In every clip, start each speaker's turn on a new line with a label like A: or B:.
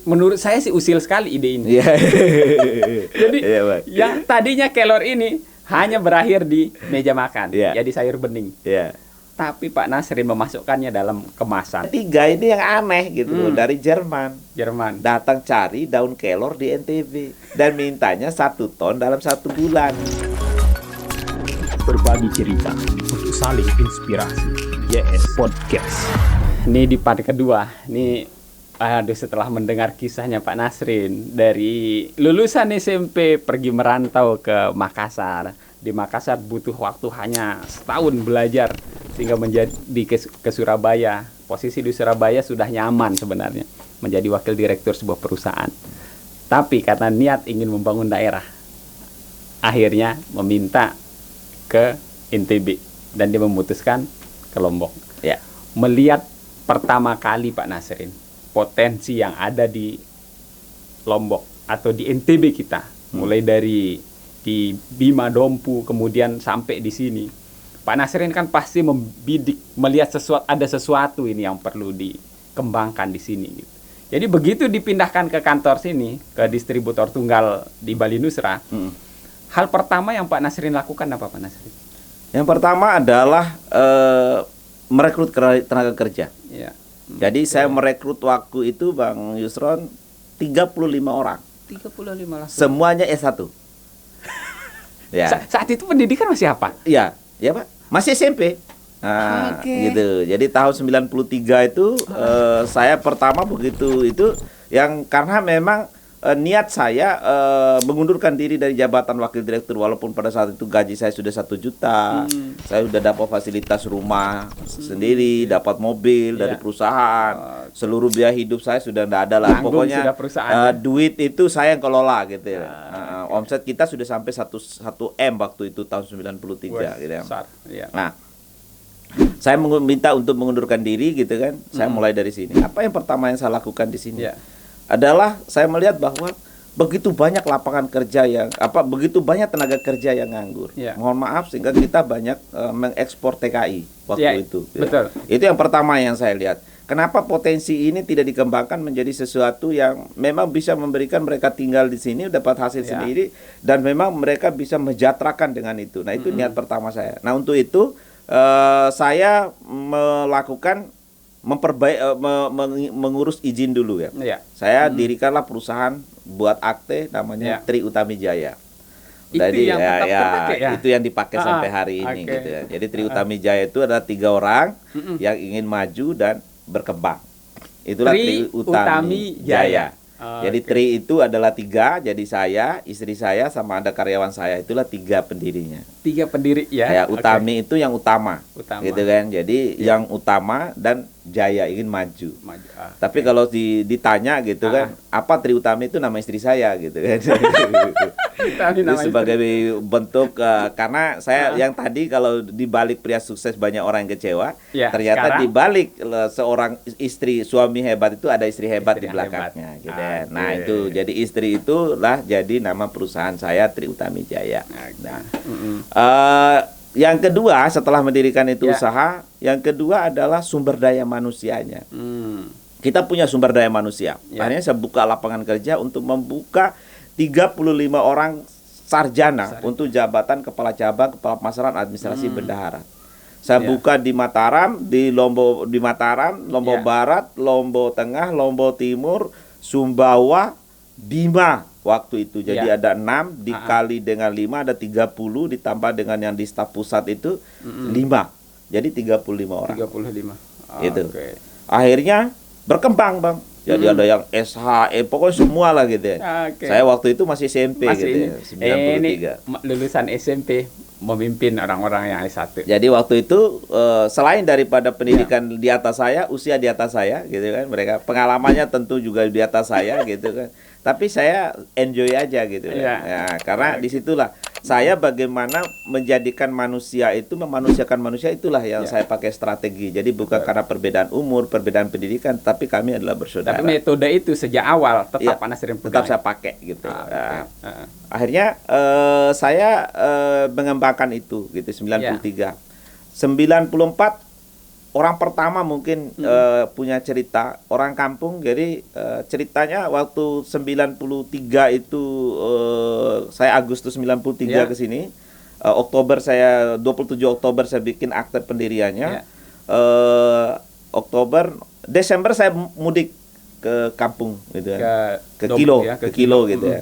A: menurut saya sih usil sekali ide ini.
B: Iya.
A: Jadi
B: Iya, Bang.
A: yang tadinya kelor ini hanya berakhir di meja makan,
B: Iya.
A: jadi sayur bening.
B: Iya.
A: Tapi Pak Nasrin memasukkannya dalam kemasan.
B: Tiga ini yang aneh gitu loh, dari Jerman. Datang cari daun kelor di NTB dan mintanya 1 ton dalam 1 bulan.
C: Berbagi cerita untuk saling inspirasi. YS Podcast.
A: Ini di part kedua. Ini setelah mendengar kisahnya Pak Nasrin dari lulusan SMP pergi merantau ke Makassar. Di Makassar butuh waktu hanya setahun belajar sehingga menjadi ke Surabaya. Posisi di Surabaya sudah nyaman sebenarnya menjadi wakil direktur sebuah perusahaan. Tapi karena niat ingin membangun daerah, akhirnya meminta ke NTB dan dia memutuskan ke Lombok.
B: Ya.
A: Melihat pertama kali Pak Nasrin potensi yang ada di Lombok atau di NTB kita, mulai dari di Bima Dompu kemudian sampai di sini. Pak Nasrin kan pasti membidik, melihat ada sesuatu ini yang perlu dikembangkan di sini gitu. Jadi begitu dipindahkan ke kantor sini, ke distributor tunggal di Bali Nusra, hal pertama yang Pak Nasrin lakukan apa Pak Nasrin?
B: Yang pertama adalah merekrut tenaga kerja.
A: Ya.
B: Jadi saya merekrut waktu itu Bang Yusron 35 orang.
A: 35 langsung.
B: Semuanya S1. Ya.
A: Saat itu pendidikan masih apa?
B: Iya, ya Pak. Masih SMP. Nah, gitu. Jadi tahun 93 itu saya pertama begitu itu yang karena memang niat saya mengundurkan diri dari jabatan wakil direktur walaupun pada saat itu gaji saya sudah 1 juta. Saya sudah dapat fasilitas rumah sendiri, dapat mobil dari perusahaan. Seluruh biaya hidup saya sudah tidak ada lah. Pokoknya duit itu saya yang kelola gitu ya. Omset kita sudah sampai 1 M waktu itu tahun 93 gitu ya. Nah, saya minta untuk mengundurkan diri gitu kan. Saya mulai dari sini. Apa yang pertama yang saya lakukan di sini? Adalah saya melihat bahwa begitu banyak lapangan kerja begitu banyak tenaga kerja yang nganggur. Mohon maaf sehingga kita banyak mengekspor TKI waktu itu.
A: Betul.
B: Itu yang pertama yang saya lihat. Kenapa potensi ini tidak dikembangkan menjadi sesuatu yang memang bisa memberikan mereka tinggal di sini dapat hasil sendiri dan memang mereka bisa mensejahterakan dengan itu. Nah, itu niat pertama saya. Nah, untuk itu saya melakukan mengurus izin dulu ya. Saya dirikanlah perusahaan buat akte namanya Tri Utami Jaya. Jadi itu yang dipakai sampai hari ini gitu ya. Jadi Tri Utami Jaya itu adalah 3 orang yang ingin maju dan berkembang. Itulah Tri Utami Jaya. Jadi Tri itu adalah 3, jadi saya, istri saya, sama ada karyawan saya. Itulah 3 pendirinya.
A: 3 pendiri ya.
B: Ya, Utami itu yang utama. Gitu kan. Jadi yang utama dan Jaya ingin maju. Tapi kalau ditanya gitu kan, apa Tri Utami itu nama istri saya gitu kan. Itu sebagai bentuk karena saya yang tadi kalau dibalik pria sukses banyak orang yang kecewa, ternyata dibalik seorang istri suami hebat itu ada istri hebat di belakangnya gitu ya. Nah, itu jadi istri itulah jadi nama perusahaan saya Tri Utami Jaya. Nah, yang kedua setelah mendirikan itu usaha, yang kedua adalah sumber daya manusianya. Kita punya sumber daya manusia. Makanya saya buka lapangan kerja untuk membuka 35 orang sarjana untuk jabatan kepala cabang, kepala pemasaran, administrasi, bendahara. Saya buka di Mataram, Lombok Barat, Lombok Tengah, Lombok Timur, Sumbawa, Bima waktu itu. Jadi ada 6 dikali dengan 5 ada 30 ditambah dengan yang di staf pusat itu 5. Jadi 35 orang.
A: 35.
B: Itu. Akhirnya berkembang, Bang. Jadi ada yang SH, pokoknya semua lah gitu ya. Saya waktu itu masih SMP gitu ya, 93.
A: Lulusan SMP memimpin orang-orang yang S1.
B: Jadi waktu itu selain daripada pendidikan di atas saya, usia di atas saya gitu kan, mereka pengalamannya tentu juga di atas saya gitu kan. Tapi saya enjoy aja gitu ya, karena disitulah saya bagaimana menjadikan manusia itu memanusiakan manusia, itulah yang saya pakai strategi. Jadi bukan karena perbedaan umur, perbedaan pendidikan, tapi kami adalah bersaudara.
A: Tapi metode itu sejak awal tetap Pak Nasrin
B: tetap saya pakai gitu. Akhirnya saya mengembangkan itu gitu 93. 94 orang pertama mungkin punya cerita orang kampung. Jadi ceritanya waktu 93 itu saya Agustus 93 ke sini. Oktober saya 27 Oktober saya bikin akte pendiriannya. Desember saya mudik ke kampung gitu ya. Ke Kilo gitu ya.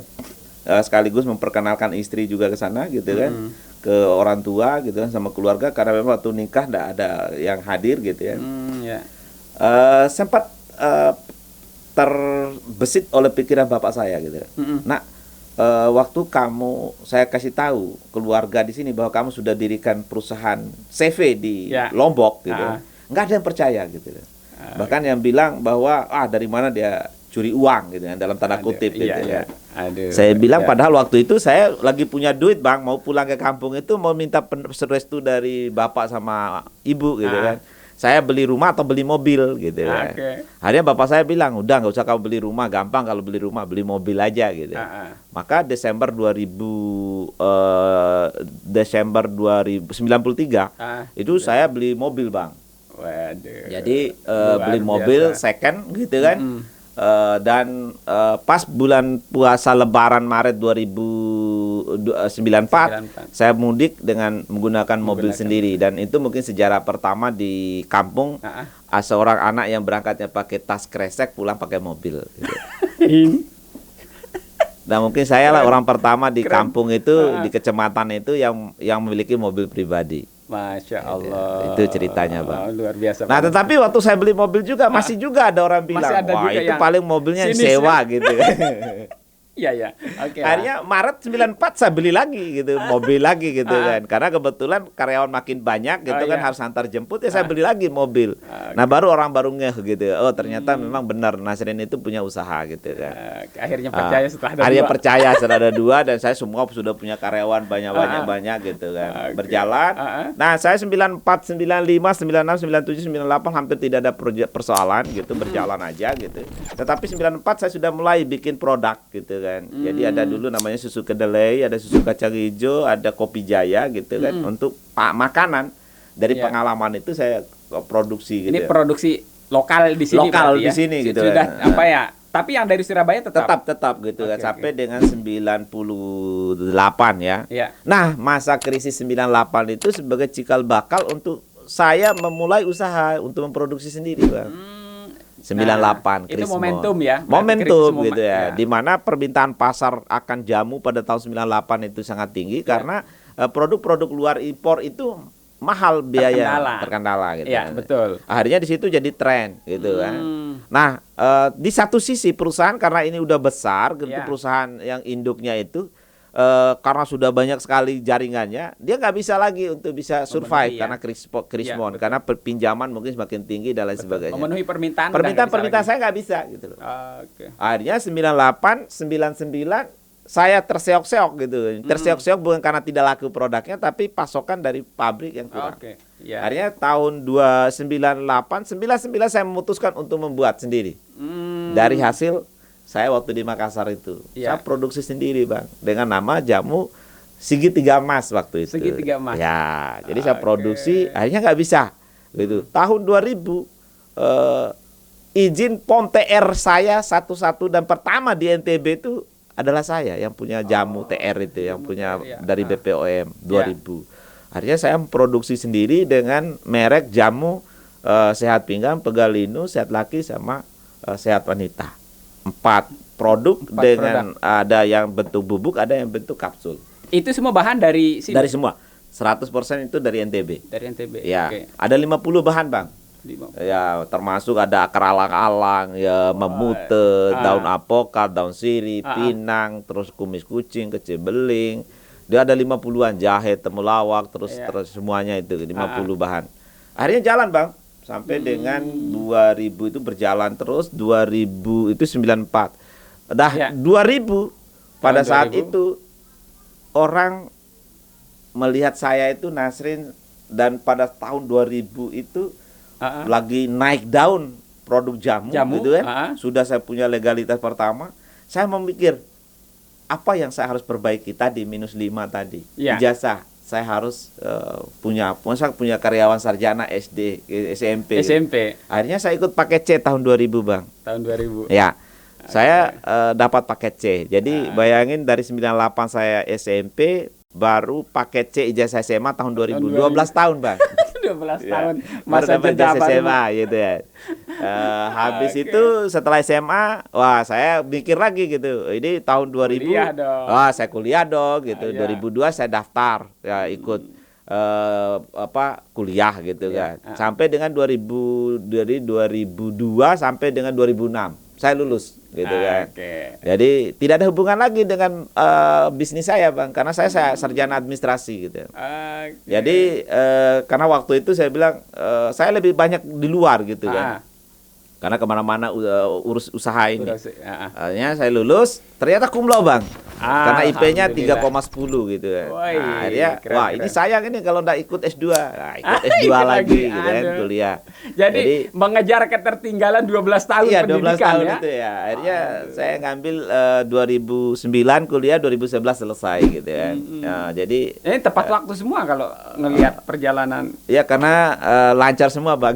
B: Sekaligus memperkenalkan istri juga ke sana gitu kan. Ke orang tua gitu kan, sama keluarga, karena memang waktu nikah tidak ada yang hadir gitu ya. Sempat terbesit oleh pikiran bapak saya gitu. Nah, waktu saya kasih tahu keluarga di sini bahwa kamu sudah dirikan perusahaan CV di Lombok gitu, nggak ada yang percaya gitu. Bahkan yang bilang bahwa dari mana dia curi uang gitu kan, dalam tanda kutip gitu ya. Saya bilang padahal waktu itu saya lagi punya duit bang, mau pulang ke kampung itu mau minta restu dari bapak sama ibu gitu kan. Saya beli rumah atau beli mobil gitu kan. Akhirnya bapak saya bilang, udah nggak usah kamu beli rumah, gampang kalau beli rumah, beli mobil aja gitu. Maka Desember 2093 itu saya beli mobil bang. Jadi beli mobil second gitu kan. Dan pas bulan puasa Lebaran Maret 2094 saya mudik dengan menggunakan mobil sendiri, dan itu mungkin sejarah pertama di kampung. Seorang anak yang berangkatnya pakai tas kresek pulang pakai mobil gitu. Dan mungkin saya lah orang pertama di kampung itu, di kecamatan itu yang memiliki mobil pribadi.
A: Masya Allah.
B: Itu ceritanya bang.
A: Luar biasa.
B: Nah tetapi waktu saya beli mobil juga masih juga ada orang bilang, wah itu paling mobilnya yang sewa gitu.
A: Iya.
B: Akhirnya Maret 94 saya beli lagi gitu, mobil lagi gitu kan. Karena kebetulan karyawan makin banyak gitu kan, harus antar jemput ya, saya beli lagi mobil. Nah baru orang ngeh gitu. Oh ternyata memang benar Nasrin itu punya usaha gitu kan.
A: Akhirnya percaya setelah ada
B: akhirnya
A: dua.
B: Percaya setelah ada dua, dan saya semua sudah punya karyawan banyak gitu kan. Berjalan. Nah saya 94, 95, 96, 97, 98 hampir tidak ada persoalan gitu, berjalan aja gitu. Tetapi 94 saya sudah mulai bikin produk gitu kan. Jadi ada dulu namanya susu kedelai, ada susu kacang hijau, ada kopi Jaya gitu kan, untuk makanan. Dari pengalaman itu saya produksi gitu.
A: Ini produksi lokal di sini.
B: Lokal di sini gitu.
A: Sudah apa ya? Tapi yang dari Surabaya
B: tetap gitu kan, sampai dengan 98 ya. Nah, masa krisis 98 itu sebagai cikal bakal untuk saya memulai usaha untuk memproduksi sendiri, Bang. 98
A: itu momentum ya.
B: Momentum gitu ya. Di mana permintaan pasar akan jamu pada tahun 98 itu sangat tinggi karena produk-produk luar impor itu mahal biaya, terkendala gitu.
A: Iya, betul.
B: Akhirnya di situ jadi tren gitu kan. Nah, di satu sisi perusahaan karena ini udah besar gitu, perusahaan yang induknya itu karena sudah banyak sekali jaringannya, dia nggak bisa lagi untuk bisa survive karena krismon, karena pinjaman mungkin semakin tinggi dan lain sebagainya.
A: Memenuhi permintaan
B: saya nggak bisa gitu loh. Akhirnya 98, 99 saya terseok-seok gitu. Terseok-seok bukan karena tidak laku produknya, tapi pasokan dari pabrik yang kurang. Akhirnya tahun 99 saya memutuskan untuk membuat sendiri. Dari hasil saya waktu di Makassar itu, saya produksi sendiri bang, dengan nama jamu Segitiga Emas waktu itu.
A: Segitiga Emas.
B: Ya, jadi saya produksi, akhirnya nggak bisa, gitu. Tahun 2000 izin POM TR saya satu-satu dan pertama di NTB itu adalah saya yang punya jamu TR itu, yang punya dari BPOM 2000. Akhirnya saya memproduksi sendiri dengan merek jamu Sehat Pinggang, Pegalino, Sehat Laki sama Sehat Wanita. 4 produk dengan ada yang bentuk bubuk, ada yang bentuk kapsul.
A: Itu semua bahan dari sini?
B: Dari semua. 100% itu dari NTB.
A: Dari NTB.
B: Ya, ada 50 bahan, Bang. Ya, termasuk ada akar alang-alang, ya memute, daun apokat, daun sirih, pinang, terus kumis kucing, kecil beling. Dia ada 50-an, jahe, temulawak, terus semuanya itu 50 bahan. Akhirnya jalan, Bang. Sampai dengan 2000 itu berjalan terus, 2000 itu 94. Dah 2000 pada saat itu orang melihat saya itu Nasrin, dan pada tahun 2000 itu lagi naik daun produk jamu gitu kan. Sudah saya punya legalitas pertama. Saya memikir apa yang saya harus perbaiki tadi -5 tadi. Ijazah saya harus punya karyawan sarjana SD, SMP. Akhirnya saya ikut paket C tahun 2000, Bang.
A: Tahun 2000.
B: Ya. Saya dapat paket C. Jadi bayangin dari 98 saya SMP, baru paket C ijazah SMA tahun 2000. 12 tahun, Bang.
A: 12
B: Ya,
A: tahun
B: masa
A: masa jeda
B: SMA gitu ya. Habis itu setelah SMA, wah saya mikir lagi gitu. Ini tahun 2000.
A: Kuliah dong.
B: Wah, saya kuliah dong gitu.
A: Ya.
B: 2002 saya daftar ya ikut kuliah gitu kan. Sampai dengan 2002 sampai dengan 2006 saya lulus gitu kan. Jadi tidak ada hubungan lagi dengan bisnis saya, Bang, karena saya sarjana administrasi gitu. Jadi karena waktu itu saya bilang saya lebih banyak di luar gitu kan. Karena kemana-mana urus usaha ini. Akhirnya saya lulus, ternyata cum laude, Bang. Karena IP-nya 3,10 gitu kan. Nah, akhirnya wah ini sayang ini kalau nggak ikut S2. Nah, ikut S2 lagi gitu kan, kuliah.
A: Jadi mengejar ketertinggalan 12 tahun
B: iya,
A: pendidikan
B: 12 tahun
A: ya.
B: itu ya. Akhirnya saya ngambil 2009 kuliah, 2011 selesai gitu kan. Jadi
A: ini tepat waktu semua kalau ngelihat perjalanan.
B: Ya karena lancar semua, Bang.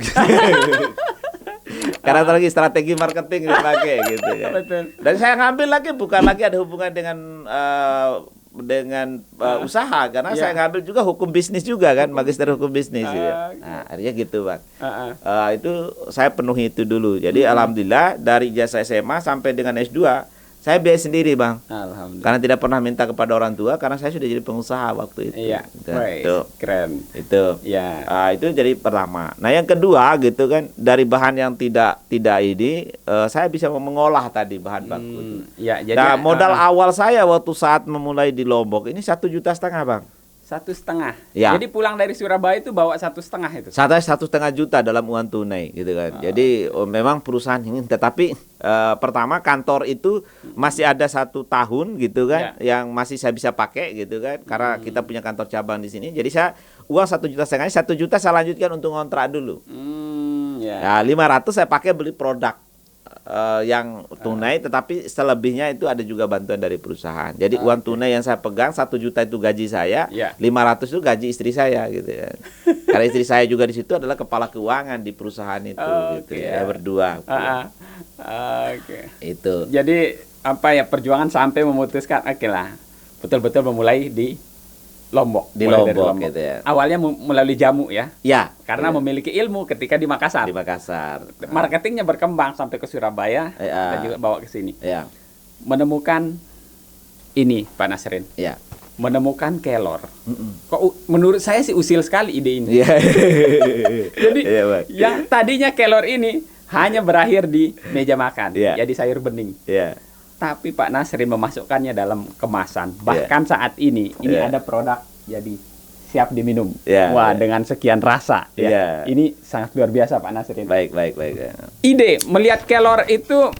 B: Karena lagi strategi marketing dipakai gitu ya.
A: Betul.
B: Dan saya ngambil lagi bukan lagi ada hubungan dengan usaha, karena saya ngambil juga hukum bisnis juga kan, magister hukum bisnis gitu. Nah, akhirnya gitu, Bang. Itu saya penuhi itu dulu. Jadi alhamdulillah dari ijazah SMA sampai dengan S2 saya biaya sendiri, Bang.
A: Alhamdulillah.
B: Karena tidak pernah minta kepada orang tua karena saya sudah jadi pengusaha waktu itu.
A: Iya.
B: Itu.
A: Keren.
B: Itu.
A: Ya.
B: Itu jadi pertama. Nah, yang kedua gitu kan, dari bahan yang tidak ini saya bisa mengolah tadi bahan baku itu.
A: Ya, jadi
B: Nah, modal awal saya waktu saat memulai di Lombok ini 1,5 juta, Bang.
A: 1,5.
B: Ya.
A: Jadi pulang dari Surabaya itu bawa 1,5 itu.
B: 1,5 juta dalam uang tunai gitu kan. Jadi memang perusahaan ini, tetapi pertama kantor itu masih ada 1 tahun gitu kan, yang masih saya bisa pakai gitu kan, karena kita punya kantor cabang di sini. Jadi saya uang 1,5 juta, 1 juta saya lanjutkan untuk ngontrak dulu. Ya, 500 saya pakai beli produk yang tunai, tetapi selebihnya itu ada juga bantuan dari perusahaan. Jadi uang tunai yang saya pegang 1 juta itu gaji saya, 500 itu gaji istri saya gitu ya. Karena istri saya juga di situ adalah kepala keuangan di perusahaan itu gitu ya, berdua. Itu.
A: Jadi apa ya, perjuangan sampai memutuskan oke lah, betul-betul memulai di Lombok.
B: Di Lombok gitu ya.
A: Awalnya melalui jamu ya.
B: Ya.
A: Karena memiliki ilmu ketika di Makassar.
B: Di Makassar.
A: Marketingnya berkembang sampai ke Surabaya dan juga bawa ke sini.
B: Ya.
A: Menemukan ini, Pak Nasrin.
B: Ya.
A: Menemukan kelor. Kok menurut saya sih usil sekali ide ini.
B: Iya.
A: Jadi yang tadinya kelor ini hanya berakhir di meja makan, jadi sayur bening.
B: Iya.
A: Tapi Pak Nasrin memasukkannya dalam kemasan. Bahkan saat ini ada produk jadi siap diminum. Wah, dengan sekian rasa. Ini sangat luar biasa, Pak Nasrin.
B: Baik.
A: Ide melihat kelor itu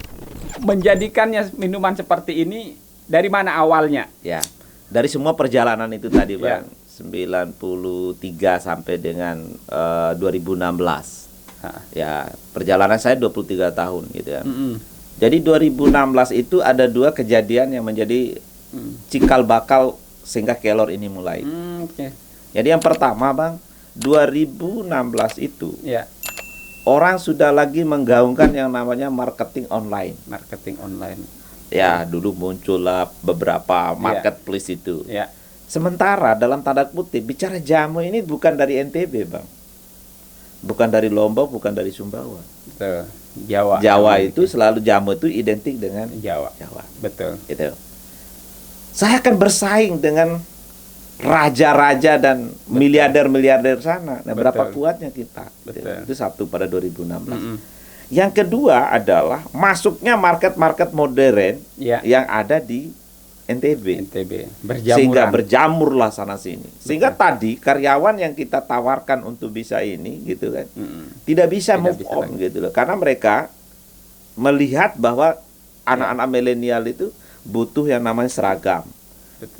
A: menjadikannya minuman seperti ini dari mana awalnya?
B: Ya, dari semua perjalanan itu tadi, Bang. 93 sampai dengan 2016. Ya, perjalanan saya 23 tahun gitu ya. Jadi 2016 itu ada 2 kejadian yang menjadi cikal bakal sehingga kelor ini mulai. Jadi yang pertama, Bang, 2016 itu orang sudah lagi menggaungkan yang namanya marketing online.
A: Marketing online.
B: Ya, dulu muncullah beberapa marketplace itu. Sementara dalam tanda kutip bicara jamu ini bukan dari NTB, Bang. Bukan dari Lombok, bukan dari Sumbawa.
A: Betul. Jawa.
B: Jawa itu selalu jamu itu identik dengan
A: Jawa. Betul.
B: Gitu. Saya akan bersaing dengan raja-raja dan miliarder-miliarder sana. Nah, berapa kuatnya kita?
A: Betul.
B: Itu satu pada 2016. Yang kedua adalah masuknya market-market modern yang ada di NTB. Sehingga berjamurlah sana sini. Sehingga tadi karyawan yang kita tawarkan untuk bisa ini gitu kan, tidak bisa move on gitu loh. Karena mereka melihat bahwa anak-anak milenial itu butuh yang namanya seragam.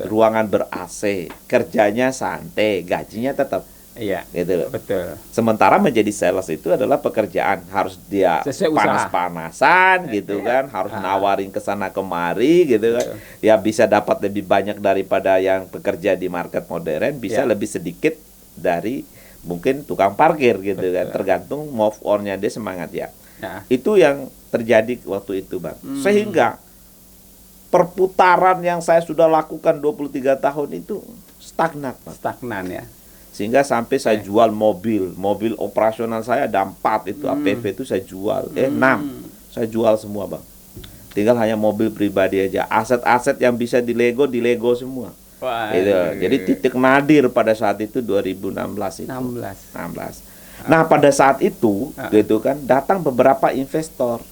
B: Ruangan ber-AC, kerjanya santai, gajinya tetap. Iya. Gitu loh.
A: Betul.
B: Sementara menjadi sales itu adalah pekerjaan, harus dia panas-panasan gitu kan, harus nawarin ke sana kemari gitu kan. Ya bisa dapat lebih banyak daripada yang bekerja di market modern, bisa lebih sedikit dari mungkin tukang parkir gitu kan, tergantung move on-nya dia semangat ya. Itu yang terjadi waktu itu, Bang. Sehingga perputaran yang saya sudah lakukan 23 tahun itu stagnan, Bang.
A: Stagnan ya.
B: Sehingga sampai saya jual mobil operasional saya ada 4 itu APV itu saya jual, 6 saya jual semua, Bang. Tinggal hanya mobil pribadi aja. Aset-aset yang bisa dilego semua.
A: Wah,
B: gitu. Jadi titik nadir pada saat itu 2016 itu. 16. Nah pada saat itu gitu kan datang beberapa investor.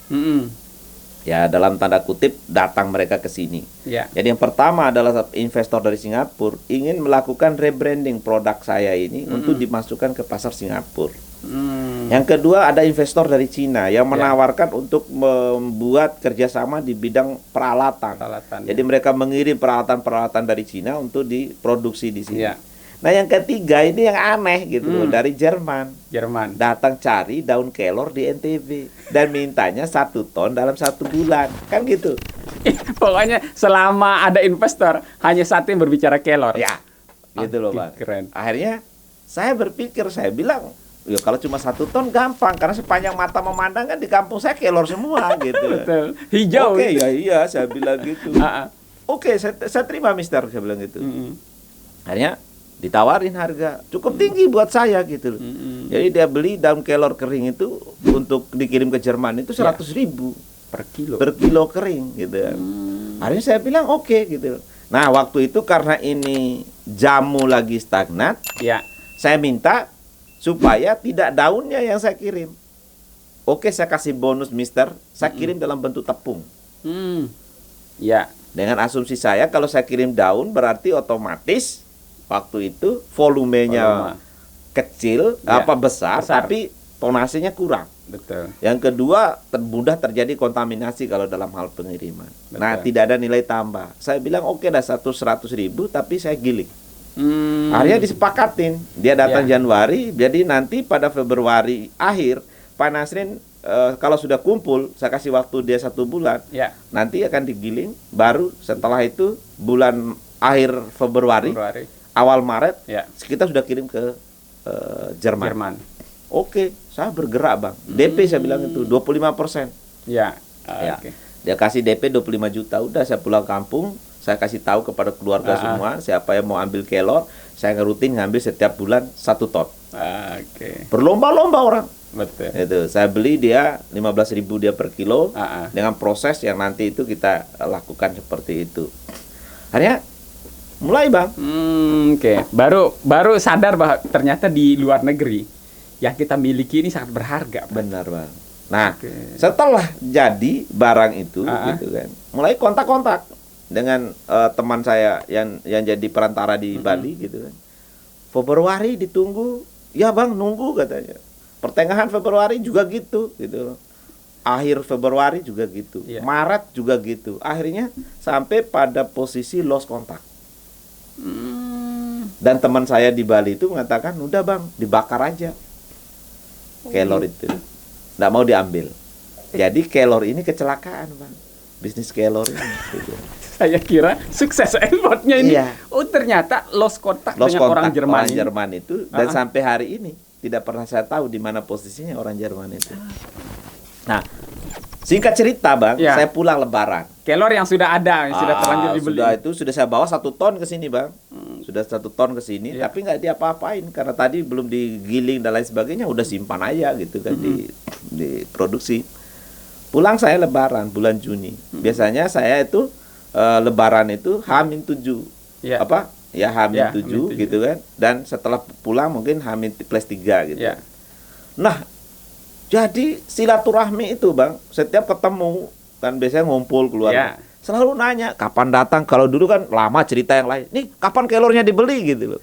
B: Ya dalam tanda kutip datang mereka ke sini. Jadi yang pertama adalah investor dari Singapura ingin melakukan rebranding produk saya ini untuk dimasukkan ke pasar Singapura. Yang kedua ada investor dari Cina yang menawarkan untuk membuat kerjasama di bidang peralatan. Jadi mereka mengirim peralatan-peralatan dari Cina untuk diproduksi di sini. Nah yang ketiga ini yang aneh gitu loh, dari Jerman datang cari daun kelor di NTB dan mintanya 1 ton dalam 1 bulan kan gitu.
A: Pokoknya selama ada investor hanya satu yang berbicara kelor
B: ya gitu loh, Bang.
A: Keren.
B: Akhirnya saya berpikir, saya bilang ya kalau cuma 1 ton gampang karena sepanjang mata memandang kan di kampung saya kelor semua gitu.
A: Betul. Hijau.
B: Oke, ya iya saya bilang gitu. Oke, saya terima mister, saya bilang gitu. Akhirnya ditawarin harga cukup tinggi buat saya gitu loh. Jadi dia beli daun kelor kering itu untuk dikirim ke Jerman itu 100.000 per kilo kering gitu kan. Akhirnya saya bilang oke gitu. Nah waktu itu karena ini jamu lagi stagnan, saya minta supaya tidak daunnya yang saya kirim. Oke, saya kasih bonus mister, saya kirim dalam bentuk tepung. Dengan asumsi saya kalau saya kirim daun berarti otomatis waktu itu volumenya kecil, besar, tapi tonasenya kurang.
A: Betul.
B: Yang kedua, mudah terjadi kontaminasi kalau dalam hal pengiriman. Betul. Nah, tidak ada nilai tambah. Saya bilang oke dah 100.000 tapi saya giling. Akhirnya disepakatin. Dia datang Januari, jadi nanti pada Februari akhir Pak Nasrin kalau sudah kumpul, saya kasih waktu dia 1 bulan. Nanti akan digiling. Baru setelah itu bulan akhir Februari. Awal Maret kita sudah kirim ke Jerman. Oke, saya bergerak, Bang. DP saya bilang itu 25%. Okay. Dia kasih DP 25 juta. Udah saya pulang kampung, saya kasih tahu kepada keluarga semua siapa yang mau ambil kelor, saya rutin ngambil setiap bulan 1 ton. Berlomba-lomba orang.
A: Betul.
B: Itu saya beli dia 15.000 dia per kilo dengan proses yang nanti itu kita lakukan seperti itu. Akhirnya mulai, Bang.
A: Baru sadar bahwa ternyata di luar negeri yang kita miliki ini sangat berharga, Bang.
B: Benar, Bang. Nah, setelah jadi barang itu gitu kan. Mulai kontak-kontak dengan teman saya yang jadi perantara di Bali gitu kan. Februari ditunggu, ya Bang, nunggu katanya. Pertengahan Februari juga gitu loh. Akhir Februari juga gitu. Maret juga gitu. Akhirnya sampai pada posisi lost kontak. Dan teman saya di Bali itu mengatakan, udah Bang, dibakar aja kelor itu, nggak mau diambil. Jadi kelor ini kecelakaan, Bang, bisnis kelor ini gitu.
A: Saya kira sukses ekspornya ini. Oh ternyata lost kontak dengan orang
B: Jerman itu. Dan sampai hari ini tidak pernah saya tahu di mana posisinya orang Jerman itu. Nah, singkat cerita, Bang, saya pulang Lebaran.
A: Kelor yang sudah ada, yang sudah terlanjur dibeli.
B: Sudah saya bawa 1 ton ke sini, Bang. Sudah 1 ton ke sini, tapi nggak diapa-apain karena tadi belum digiling dan lain sebagainya, udah simpan aja gitu kan di produksi. Pulang saya Lebaran bulan Juni. Biasanya saya itu Lebaran itu H-7. H-7 gitu kan. Dan setelah pulang mungkin H-+3 gitu. Nah, jadi silaturahmi itu, Bang, setiap ketemu kan biasanya ngumpul keluarga. Selalu nanya kapan datang. Kalau dulu kan lama cerita yang lain. Nih kapan kelornya dibeli gitu loh.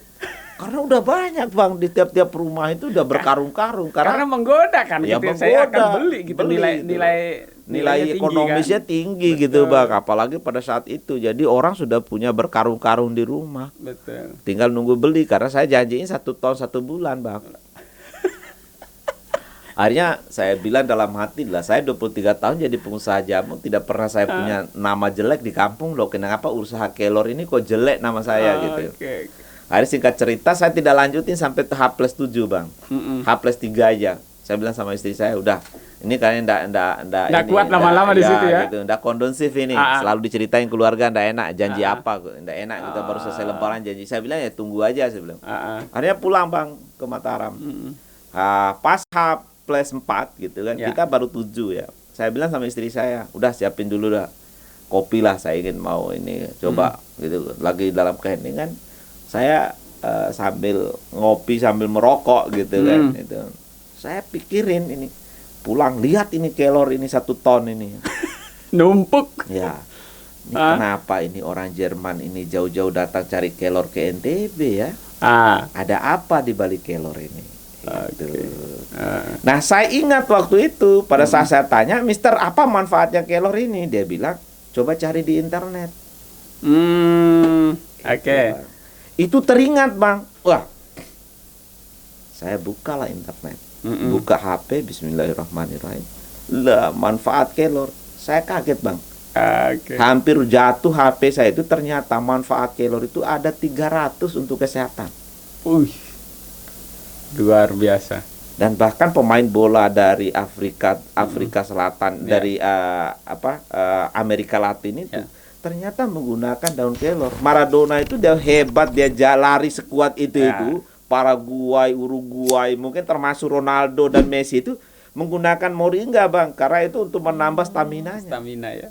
B: Karena udah banyak, Bang, di tiap-tiap rumah itu udah berkarung-karung.
A: Karena menggoda kan, gitu. Saya akan beli gitu. Nilai
B: nilai ekonomisnya tinggi gitu Bang, apalagi pada saat itu. Jadi orang sudah punya berkarung-karung di rumah.
A: Betul.
B: Tinggal nunggu beli karena saya janjiin 1 ton 1 bulan Bang. Akhirnya saya bilang dalam hati lah, saya 23 tahun jadi pengusaha jamu, tidak pernah saya punya nama jelek di kampung loh. Kenapa usaha kelor ini kok jelek nama saya gitu. Akhirnya singkat cerita saya tidak lanjutin sampai H+7 Bang. H+3 aja. Saya bilang sama istri saya, udah ini kayaknya
A: nggak kuat lama-lama di situ ya.
B: Gitu, nggak kondusif ini. Selalu diceritain keluarga nggak enak, janji apa, nggak enak. Kita baru selesai lebaran janji. Saya bilang ya tunggu aja, saya bilang. Akhirnya pulang Bang ke Mataram. Pas H+4 gitu kan, kita baru 7 ya. Saya bilang sama istri saya, udah siapin dulu dah kopi lah, saya ingin mau ini coba gitu. Lagi dalam keheningan, saya sambil ngopi sambil merokok gitu kan. Gitu. Saya pikirin ini, pulang lihat ini kelor ini 1 ton ini.
A: Numpuk.
B: Ya. Ini kenapa ini orang Jerman ini jauh-jauh datang cari kelor ke NTB ya? Ada apa di balik kelor ini? Gitu. Nah, saya ingat waktu itu pada saat saya tanya, "Mister, apa manfaatnya kelor ini?" Dia bilang, "Coba cari di internet." Itu teringat Bang. Wah, saya bukalah internet, buka HP, Bismillahirrahmanirrahim. Lah, manfaat kelor. Saya kaget Bang. Hampir jatuh HP saya itu, ternyata manfaat kelor itu ada 300 untuk kesehatan.
A: Luar biasa.
B: Dan bahkan pemain bola dari Afrika Selatan, dari Amerika Latin itu ternyata menggunakan daun kelor. Maradona itu dia hebat, dia lari sekuat itu. Paraguay, Uruguay, mungkin termasuk Ronaldo dan Messi itu menggunakan moringa Bang, karena itu untuk menambah stamina-nya.
A: Stamina ya.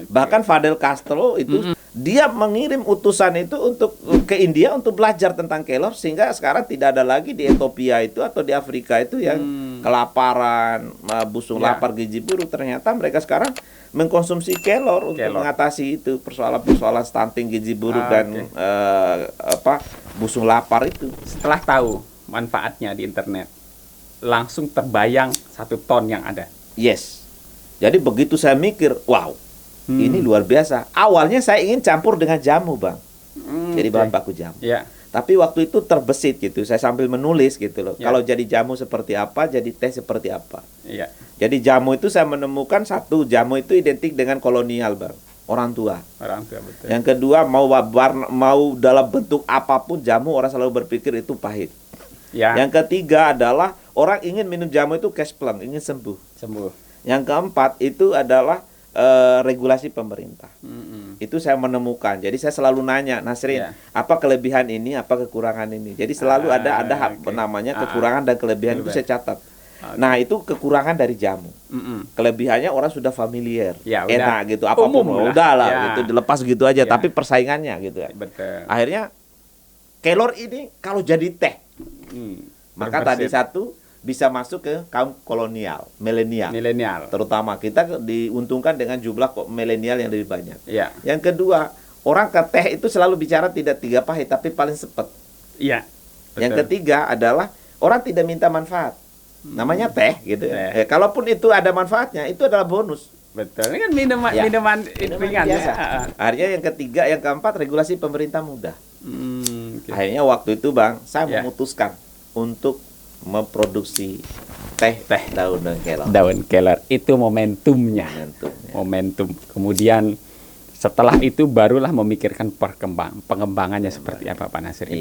B: Bahkan Fidel Castro itu dia mengirim utusan itu untuk ke India untuk belajar tentang kelor, sehingga sekarang tidak ada lagi di Ethiopia itu atau di Afrika itu yang kelaparan, busung lapar, gizi buruk. Ternyata mereka sekarang mengkonsumsi kelor untuk mengatasi itu persoalan-persoalan stunting, gizi buruk dan busung lapar itu.
A: Setelah tahu manfaatnya di internet, langsung terbayang 1 ton yang ada.
B: Yes. Jadi begitu saya mikir, wow, ini luar biasa. Awalnya saya ingin campur dengan jamu Bang, jadi bahan baku jamu. Tapi waktu itu terbesit gitu, saya sambil menulis gitu loh. Kalau jadi jamu seperti apa, jadi teh seperti apa. Jadi jamu itu saya menemukan satu, jamu itu identik dengan kolonial Bang, orang tua.
A: Betul.
B: Yang kedua, mau dalam bentuk apapun jamu, orang selalu berpikir itu pahit. Yang ketiga adalah orang ingin minum jamu itu cash plum, ingin sembuh. Yang keempat itu adalah regulasi pemerintah. Itu saya menemukan. Jadi saya selalu nanya, Nasrin, apa kelebihan ini, apa kekurangan ini. Jadi selalu ada namanya kekurangan dan kelebihan itu saya catat. Nah, itu kekurangan dari jamu. Kelebihannya orang sudah familiar, enak gitu, apapun udahlah gitu, dilepas gitu aja. Tapi persaingannya gitu ya. Akhirnya kelor ini kalau jadi teh, maka tadi satu bisa masuk ke kaum kolonial, milenial. Terutama kita diuntungkan dengan jumlah milenial yang lebih banyak. Yang kedua, orang ke teh itu selalu bicara tidak 3 pahit, tapi paling sepet. Yang ketiga adalah orang tidak minta manfaat. Namanya teh gitu. Kalaupun itu ada manfaatnya, itu adalah bonus.
A: Betul. Ini kan minuman ringan
B: biasa. Akhirnya yang ketiga, yang keempat, regulasi pemerintah mudah. Akhirnya waktu itu Bang, saya memutuskan untuk memproduksi teh daun kelor.
A: Daun kelor itu momentumnya. Kemudian setelah itu barulah memikirkan pengembangannya seperti apa Pak Nasrin.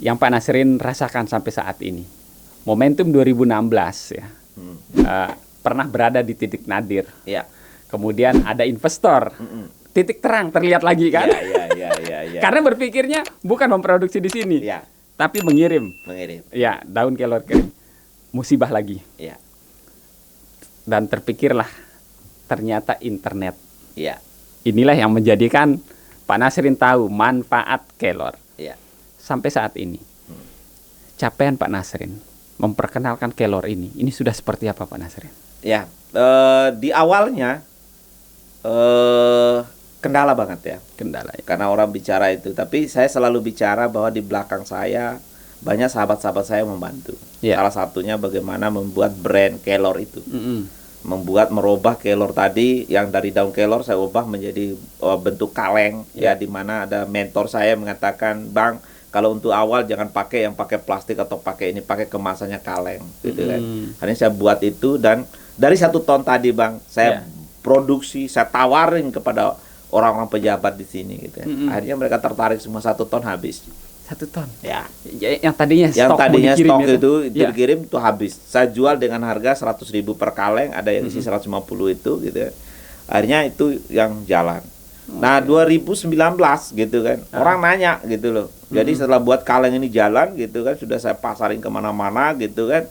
A: Yang Pak Nasrin rasakan sampai saat ini. Momentum 2016 ya. Pernah berada di titik nadir. Kemudian ada investor. Titik terang terlihat lagi kan? Karena berpikirnya bukan memproduksi di sini. Tapi mengirim. Daun kelor kering. Musibah lagi. Dan terpikirlah ternyata internet. Inilah yang menjadikan Pak Nasrin tahu manfaat kelor. Sampai saat ini. Capaian Pak Nasrin memperkenalkan kelor ini sudah seperti apa Pak Nasrin?
B: Di awalnya kendala banget ya. Karena orang bicara itu. Tapi saya selalu bicara bahwa di belakang saya banyak sahabat-sahabat saya membantu. Salah satunya bagaimana membuat brand kelor itu. merubah kelor tadi yang dari daun kelor saya ubah menjadi bentuk kaleng ya, di mana ada mentor saya mengatakan, Bang, kalau untuk awal jangan pakai yang pakai plastik atau pakai ini, pakai kemasannya kaleng gitu kan. Akhirnya saya buat itu, dan dari 1 ton tadi, Bang, saya produksi, saya tawarin kepada orang-orang pejabat di sini gitu kan. Akhirnya mereka tertarik semua, 1 ton habis.
A: 1 ton.
B: Ya.
A: Yang tadinya
B: stok itu dikirim tuh habis. Saya jual dengan harga 100.000 per kaleng, ada yang isi 150 itu gitu kan. Akhirnya itu yang jalan. Nah, 2019 gitu kan. Orang nanya gitu loh. Jadi setelah buat kaleng ini jalan gitu kan, sudah saya pasarin kemana-mana gitu kan.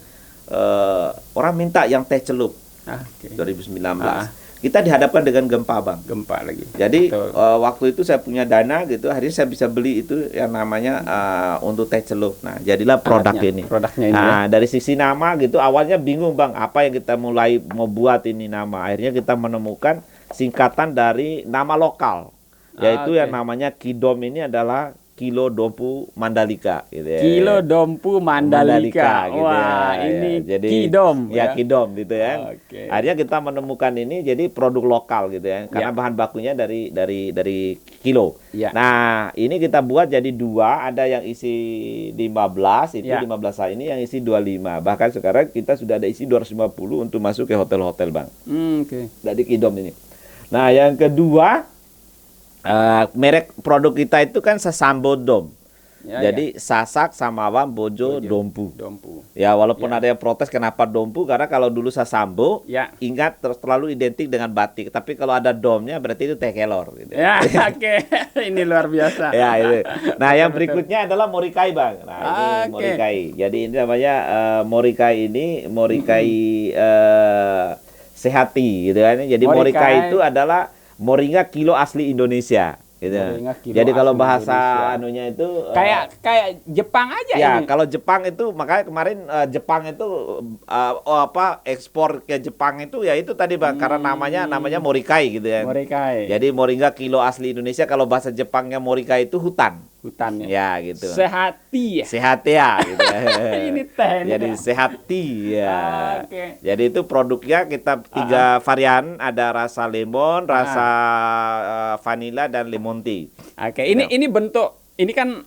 B: Orang minta yang teh celup. 2019. Kita dihadapkan dengan gempa, Bang.
A: Gempa lagi.
B: Jadi waktu itu saya punya dana gitu, akhirnya saya bisa beli itu yang namanya untuk teh celup. Nah, jadilah produknya ini. Nah, dari sisi nama gitu, awalnya bingung, Bang, apa yang kita mulai mau buat ini nama. Akhirnya kita menemukan singkatan dari nama lokal, yaitu yang namanya Kidom. Ini adalah Kilo Dompu Mandalika gitu ya.
A: Kilo Dompu Mandalika
B: gitu.
A: Wah,
B: ya.
A: ini
B: Jadi,
A: Kidom
B: ya. Kidom gitu ya. Akhirnya kita menemukan ini jadi produk lokal gitu ya. Karena bahan bakunya dari kilo. Nah, ini kita buat jadi 2, ada yang isi 15, itu 15 ini yang isi 25. Bahkan sekarang kita sudah ada isi 250 untuk masuk ke hotel-hotel, Bang. Dari Kidom ini. Nah, yang kedua, merek produk kita itu kan Sasambo Dom. Jadi Sasak, Samawa, Bojo, Dompu. Ya, walaupun ada yang protes kenapa Dompu, karena kalau dulu Sasambo ingat terlalu identik dengan batik. Tapi kalau ada domnya berarti itu teh kelor gitu.
A: Ya, ini luar biasa.
B: Ya, itu. Nah, yang berikutnya adalah Morikai, Bang. Nah, ini Morikai. Jadi ini namanya Morikai ini sehati gitu kan. Jadi Morikai itu adalah moringa kilo asli Indonesia gitu. Jadi kalau bahasa anunya itu
A: kayak Jepang aja
B: ya,
A: ini.
B: kalau Jepang itu makanya kemarin Jepang itu ekspor ke Jepang itu ya itu tadi, Bang, karena namanya Morikai gitu ya.
A: Morikai.
B: Jadi moringa kilo asli Indonesia, kalau bahasa Jepangnya Morikai itu hutan.
A: Ya
B: gitu.
A: Sehati
B: ya gitu ya.
A: Ini teh.
B: Jadi sehati ya. Jadi itu produknya kita 3 varian, ada rasa lemon, rasa vanilla dan lemon tea.
A: Ini bentuk, ini kan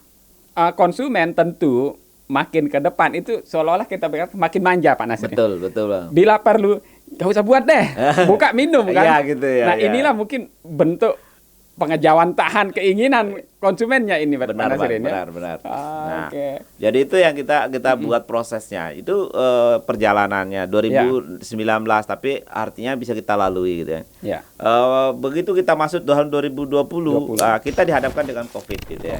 A: konsumen tentu makin ke depan itu seolah-olah kita makin manja, Pak Nasir.
B: Betul, Bang.
A: Bila perlu gak usah buat deh, buka minum kan.
B: Ya, gitu ya.
A: Nah, inilah mungkin bentuk pengejauhan tahan keinginan konsumennya ini, Pak Nasir.
B: Benar. Nah, jadi itu yang kita buat prosesnya. Itu perjalanannya 2019, tapi artinya bisa kita lalui gitu ya. Begitu kita masuk tahun 2020, kita dihadapkan dengan COVID gitu ya.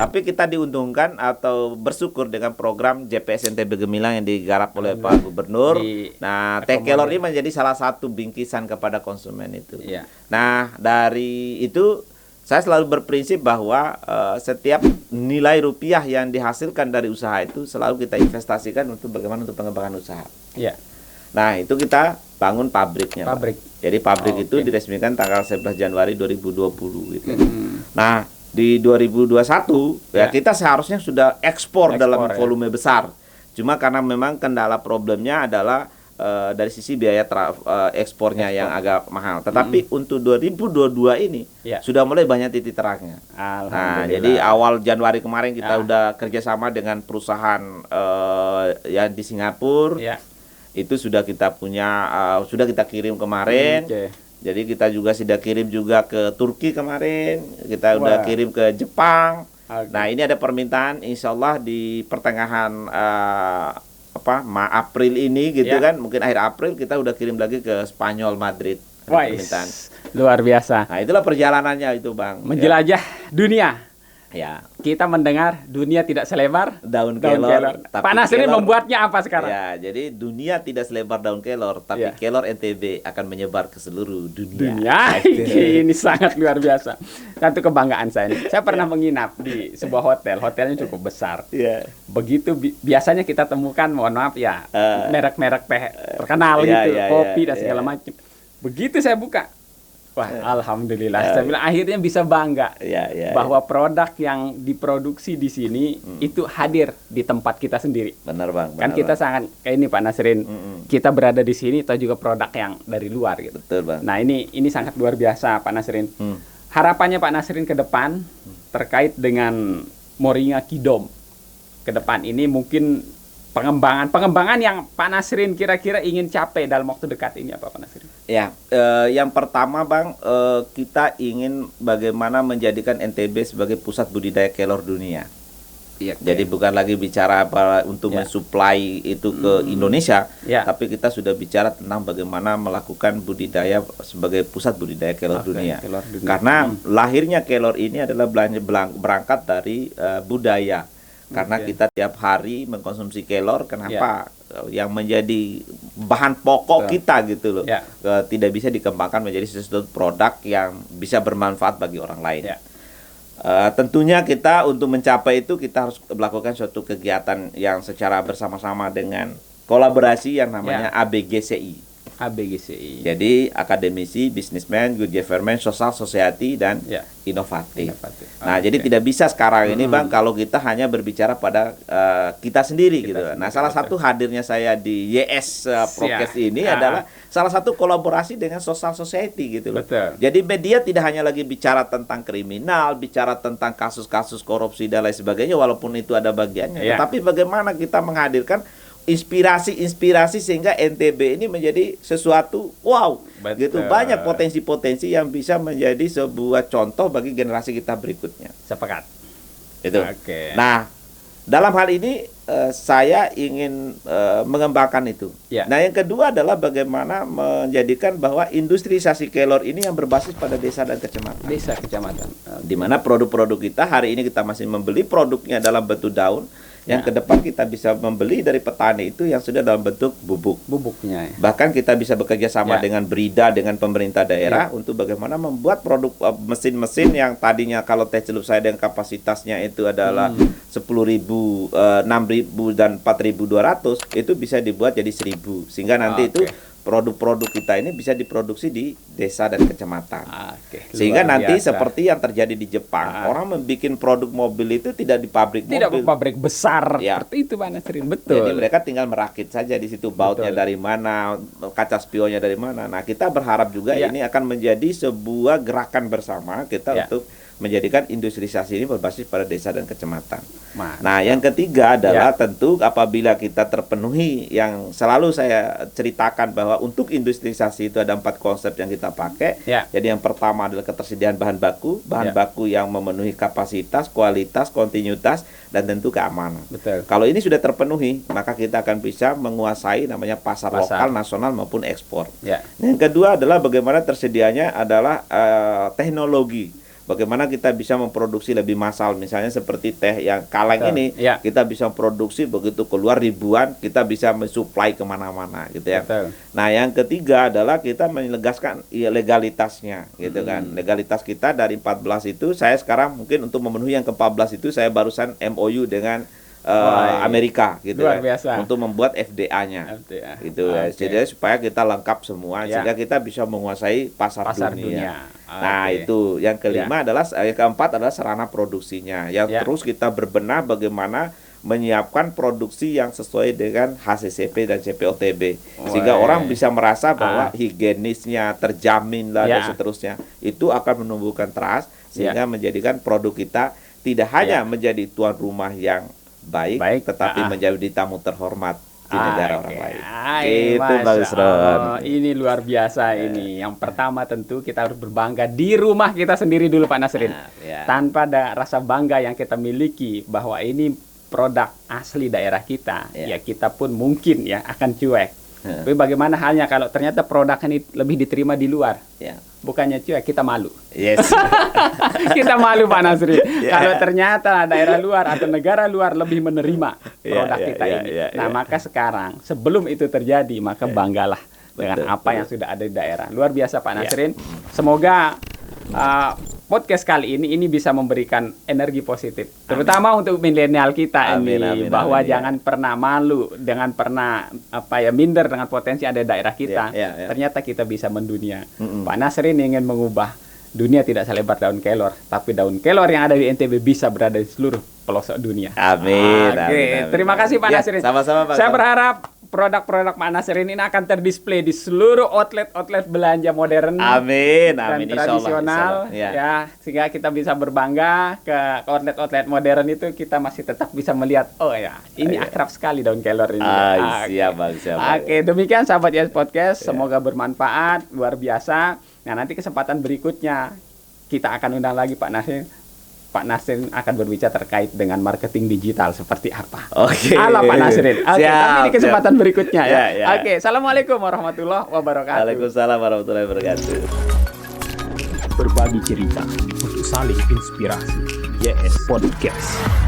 B: Tapi kita diuntungkan atau bersyukur dengan program JPS NTB Gemilang yang digarap oleh Pak Gubernur. Nah, teh kelor ini menjadi salah satu bingkisan kepada konsumen itu. Nah, dari itu saya selalu berprinsip bahwa setiap nilai rupiah yang dihasilkan dari usaha itu selalu kita investasikan untuk bagaimana untuk pengembangan usaha. Nah, itu kita bangun pabriknya. Jadi pabrik itu diresmikan tanggal 11 Januari 2020 gitu. Nah, di 2021 ya kita seharusnya sudah ekspor dalam volume besar. Cuma karena memang kendala problemnya adalah dari sisi biaya ekspornya yang agak mahal. Tetapi untuk 2022 ini sudah mulai banyak titik terangnya. Nah, jadi awal Januari kemarin kita udah kerjasama dengan perusahaan yang di Singapura. Itu sudah kita punya, sudah kita kirim kemarin. Jadi kita juga sudah kirim juga ke Turki kemarin. Kita udah kirim ke Jepang. Nah, ini ada permintaan, insya Allah di pertengahan April ini gitu kan, mungkin akhir April kita udah kirim lagi ke Spanyol, Madrid. Permintaan
A: luar biasa.
B: Nah, itulah perjalanannya itu, Bang.
A: Menjelajah dunia.
B: Ya.
A: Kita mendengar dunia tidak selebar
B: daun kelor.
A: Pak Nasir membuatnya apa sekarang?
B: Ya, jadi dunia tidak selebar daun kelor, tapi kelor NTB akan menyebar ke seluruh dunia.
A: Ini sangat luar biasa. Satu kebanggaan saya. Saya pernah menginap di sebuah hotel. Hotelnya cukup besar. Begitu biasanya kita temukan, mohon maaf ya, merek-merek teh terkenal gitu, kopi dan segala macam. Begitu saya buka, Wah, alhamdulillah. Saya bilang akhirnya bisa bangga bahwa produk yang diproduksi di sini itu hadir di tempat kita sendiri.
B: Benar Bang.
A: Kan kita sangat kayak ini Pak Nasrin, kita berada di sini atau juga produk yang dari luar gitu.
B: Betul Bang.
A: Nah ini sangat luar biasa Pak Nasrin. Harapannya Pak Nasrin ke depan terkait dengan Moringa Kidom ke depan ini mungkin pengembangan yang Pak Nasrin kira-kira ingin capai dalam waktu dekat ini apa Pak Nasrin?
B: Ya, yang pertama Bang, kita ingin bagaimana menjadikan NTB sebagai pusat budidaya kelor dunia.
A: Iya.
B: Jadi bukan lagi bicara untuk mensuplai itu ke Indonesia, tapi kita sudah bicara tentang bagaimana melakukan budidaya sebagai pusat budidaya kelor dunia. Karena lahirnya kelor ini adalah berangkat dari budaya. Karena kita tiap hari mengkonsumsi kelor, kenapa yang menjadi bahan pokok kita gitu loh, tidak bisa dikembangkan menjadi sesuatu produk yang bisa bermanfaat bagi orang lain. Tentunya kita untuk mencapai itu kita harus melakukan suatu kegiatan yang secara bersama-sama dengan kolaborasi yang namanya ABGCI. Jadi akademisi, bisnismen, good government, social society, dan inovatif. Nah, jadi tidak bisa sekarang ini Bang kalau kita hanya berbicara pada kita sendiri gitu. Nah, salah satu hadirnya saya di YS Prokes ini adalah salah satu kolaborasi dengan social society gitu loh. Jadi media tidak hanya lagi bicara tentang kriminal, bicara tentang kasus-kasus korupsi dan lain sebagainya, walaupun itu ada bagiannya. Tapi bagaimana kita menghadirkan inspirasi sehingga NTB ini menjadi sesuatu gitu, banyak potensi-potensi yang bisa menjadi sebuah contoh bagi generasi kita berikutnya.
A: Sepakat.
B: Itu. Nah, dalam hal ini saya ingin mengembangkan itu. Nah, yang kedua adalah bagaimana menjadikan bahwa industrialisasi kelor ini yang berbasis pada desa dan kecamatan. Di mana produk-produk kita hari ini kita masih membeli produknya dalam bentuk daun. Yang ke depan kita bisa membeli dari petani itu yang sudah dalam bentuk bubuknya. Bahkan kita bisa bekerja sama dengan Brida, dengan pemerintah daerah untuk bagaimana membuat produk mesin-mesin yang tadinya kalau teh celup saya dengan kapasitasnya itu adalah 10.000, 6.000 dan 4.200 itu bisa dibuat jadi 1.000 sehingga nanti itu produk-produk kita ini bisa diproduksi di desa dan kecamatan. Sehingga nanti seperti yang terjadi di Jepang, orang membuat produk mobil itu tidak di pabrik mobil.
A: Tidak pabrik besar. Seperti itu Pak Nasrin, betul.
B: Jadi mereka tinggal merakit saja di situ, bautnya dari mana, kaca spionnya dari mana. Nah, kita berharap juga ini akan menjadi sebuah gerakan bersama kita untuk menjadikan industrialisasi ini berbasis pada desa dan kecamatan. Nah, yang ketiga adalah tentu apabila kita terpenuhi yang selalu saya ceritakan bahwa untuk industrialisasi itu ada 4 konsep yang kita pakai. Jadi yang pertama adalah ketersediaan bahan baku yang memenuhi kapasitas, kualitas, kontinuitas, dan tentu keamanan. Kalau ini sudah terpenuhi, maka kita akan bisa menguasai namanya pasar lokal, nasional maupun ekspor. Yang kedua adalah bagaimana tersedianya adalah teknologi. Bagaimana kita bisa memproduksi lebih massal, misalnya seperti teh yang kaleng ini, kita bisa memproduksi begitu keluar ribuan, kita bisa mensuplai kemana-mana, gitu ya. Nah, yang ketiga adalah kita menegaskan legalitasnya, gitu kan. Legalitas kita dari 14 itu, saya sekarang mungkin untuk memenuhi yang ke-14 itu, saya barusan MOU dengan Amerika, gitu
A: luar biasa.
B: Untuk membuat FDA-nya, gitu ya. Jadi supaya kita lengkap semua, sehingga kita bisa menguasai pasar dunia. Nah, itu yang kelima adalah, yang keempat adalah sarana produksinya. Yang terus kita berbenah bagaimana menyiapkan produksi yang sesuai dengan HACCP dan CPOTB, sehingga orang bisa merasa bahwa higienisnya terjamin lah dan seterusnya. Itu akan menumbuhkan trust, sehingga menjadikan produk kita tidak hanya menjadi tuan rumah yang baik tetapi menjadi tamu terhormat di negara orang lain. Itu bagus, Ron.
A: Ini luar biasa ini. Yang pertama tentu kita harus berbangga di rumah kita sendiri dulu Pak Nasrin. Tanpa ada rasa bangga yang kita miliki bahwa ini produk asli daerah kita, ya kita pun mungkin akan cuek. Tapi bagaimana halnya kalau ternyata produk ini lebih diterima di luar? Bukannya cuek, kita malu. Kita malu Pak Nasri. Kalau ternyata daerah luar atau negara luar lebih menerima produk kita ini. Nah, maka sekarang sebelum itu terjadi, maka banggalah dengan apa yang sudah ada di daerah. Luar biasa Pak Nasrin. Semoga podcast kali ini bisa memberikan energi positif, terutama untuk milenial kita bahwa jangan pernah malu, jangan pernah minder dengan potensi ada daerah kita. Ternyata kita bisa mendunia. Pak Nasrin ingin mengubah dunia tidak selebar daun kelor, tapi daun kelor yang ada di NTB bisa berada di seluruh pelosok dunia.
B: Amin.
A: Terima kasih Pak Nasrin.
B: Sama-sama Pak.
A: Saya berharap produk-produk Pak Nasrin ini akan terdisplay di seluruh outlet belanja modern.
B: Amin.
A: Dan tradisional, ya, sehingga kita bisa berbangga ke outlet modern itu kita masih tetap bisa melihat, ini akrab sekali daun kelor ini.
B: Siap Bang.
A: Oke, demikian sahabat YS Podcast, semoga bermanfaat, luar biasa. Nah, nanti kesempatan berikutnya kita akan undang lagi Pak Nasrin. Pak Nasrin akan berbicara terkait dengan marketing digital seperti apa.
B: Oke.
A: Halo Pak Nasrin. Oke, tapi di kesempatan berikutnya ya.
B: Oke,
A: Assalamualaikum warahmatullahi wabarakatuh.
B: Waalaikumsalam warahmatullahi wabarakatuh.
C: Berbagi cerita untuk saling inspirasi. YS Podcast.